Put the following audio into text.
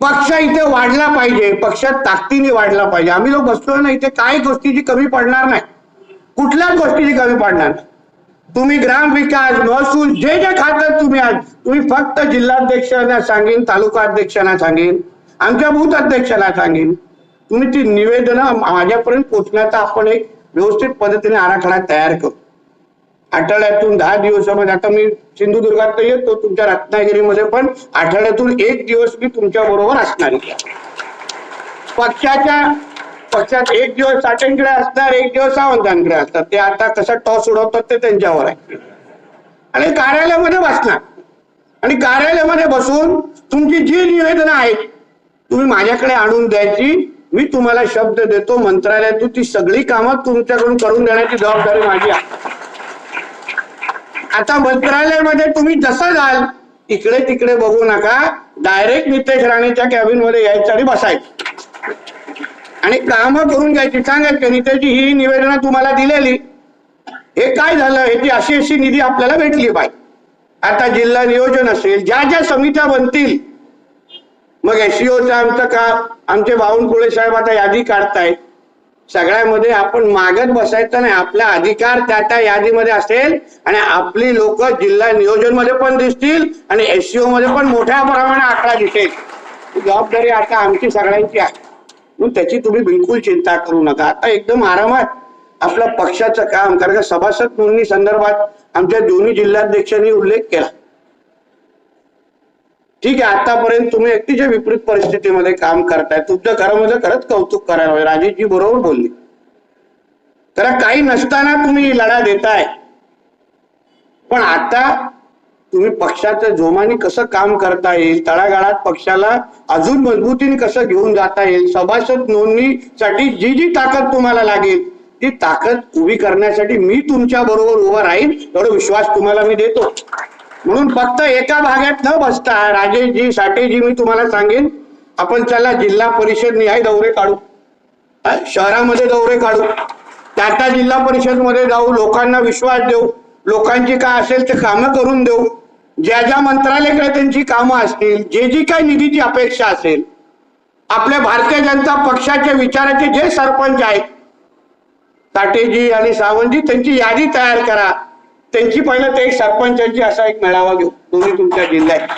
पक्ष इथे वाढला पाहिजे, पक्ष ताकदीने वाढला पाहिजे. आम्ही लोक बसतोय ना इथे, काही गोष्टीची कमी पडणार नाही, कुठल्याच गोष्टीची कमी पडणार नाही. तुम्ही ग्रामविकास, महसूल, जे जे खातं तुम्ही आज, तुम्ही फक्त जिल्हाध्यक्षांना सांगेन, तालुका अध्यक्षांना सांगेन, आमच्या बूथ अध्यक्षांना सांगेन, तुम्ही ती निवेदनं माझ्यापर्यंत पोहोचण्याचा आपण एक व्यवस्थित पद्धतीने आराखडा तयार करू. आठवड्यातून 10 दिवसामध्ये, आता मी सिंधुदुर्गात येतो, तुमच्या रत्नागिरीमध्ये पण आठवड्यातून 1 दिवस मी तुमच्या बरोबर असणार. पक्षात 1 दिवस साठेंकडे असणार, 1 दिवस सावंतांकडे असतात. ते आता कसं टॉस उडवतात ते त्यांच्यावर आहे. आणि कार्यालयामध्ये बसणार आणि कार्यालयामध्ये बसून तुमची जी निवेदनं आहेत तुम्ही माझ्याकडे आणून द्यायची. मी तुम्हाला शब्द देतो, मंत्रालयातून ती सगळी कामं तुमच्याकडून करून देण्याची जबाबदारी माझी आहे. आता मंत्रालयामध्ये तुम्ही जसं जाल इकडे तिकडे बघू नका, डायरेक्ट नितेश राणेच्या कॅबिन मध्ये यायचं आणि बसायचं आणि कामं करून घ्यायची. सांगायचं नितेशजी ही निवेदनं तुम्हाला दिलेली, हे काय झालं, ह्याची अशी अशी निधी आपल्याला भेटली पाहिजे. आता जिल्हा नियोजन असेल, ज्या ज्या समित्या बनतील, मग एसईओचं आमचं काम, आमचे बावनकुळे साहेब आता यादी काढतायत, सगळ्यामध्ये आपण मागत बसायचं नाही. आपला अधिकार त्या यादीमध्ये असेल आणि आपली लोक जिल्हा नियोजन मध्ये पण दिसतील आणि एसईओ मध्ये पण मोठ्या प्रमाणात आकडा दिसेल. जबाबदारी आता आमची सगळ्यांची आहे, म्हणून त्याची तुम्ही बिलकुल चिंता करू नका. आता एकदम आरामात आपलं पक्षाचं काम, कारण का सभासद नोंदणी संदर्भात आमच्या दोन्ही जिल्हाध्यक्षांनी उल्लेख केला. ठीक आहे, आतापर्यंत तुम्ही अतिशय विपरीत परिस्थितीमध्ये काम करताय, तुमच्या घरामध्ये खरंच कौतुक करायला हवं. राजेशजी बरोबर बोलले, कारण काही नसताना तुम्ही लढा देताय, पण आता तुम्ही पक्षाच्या जोमाने कसं काम करता येईल, तळागाळात पक्षाला अजून मजबूतीने कसं घेऊन जाता येईल, सभासद नोंदणीसाठी जी जी ताकद तुम्हाला लागेल ती ताकद उभी करण्यासाठी मी तुमच्या बरोबर उभा राहील, एवढा विश्वास तुम्हाला मी देतो. म्हणून फक्त एका भागात न बसता राजेशजी, साठेजी, मी तुम्हाला सांगेन, आपण चला जिल्हा परिषद निहाय दौरे काढू, शहरामध्ये दौरे काढू, त्या जिल्हा परिषद मध्ये जाऊ, लोकांना विश्वास देऊ, लोकांची काय असेल ते कामं करून देऊ. ज्या ज्या मंत्रालयाकडे त्यांची कामं असतील, जे जी काही निधीची अपेक्षा असेल, आपल्या भारतीय जनता पक्षाच्या विचाराचे जे सरपंच आहेत, साठेजी आणि सावंतजी, त्यांची यादी तयार करा. त्यांची पहिलं ते एक सरपंचांची असा एक मेळावा घेऊ दोन्ही तुमच्या जिल्ह्यात.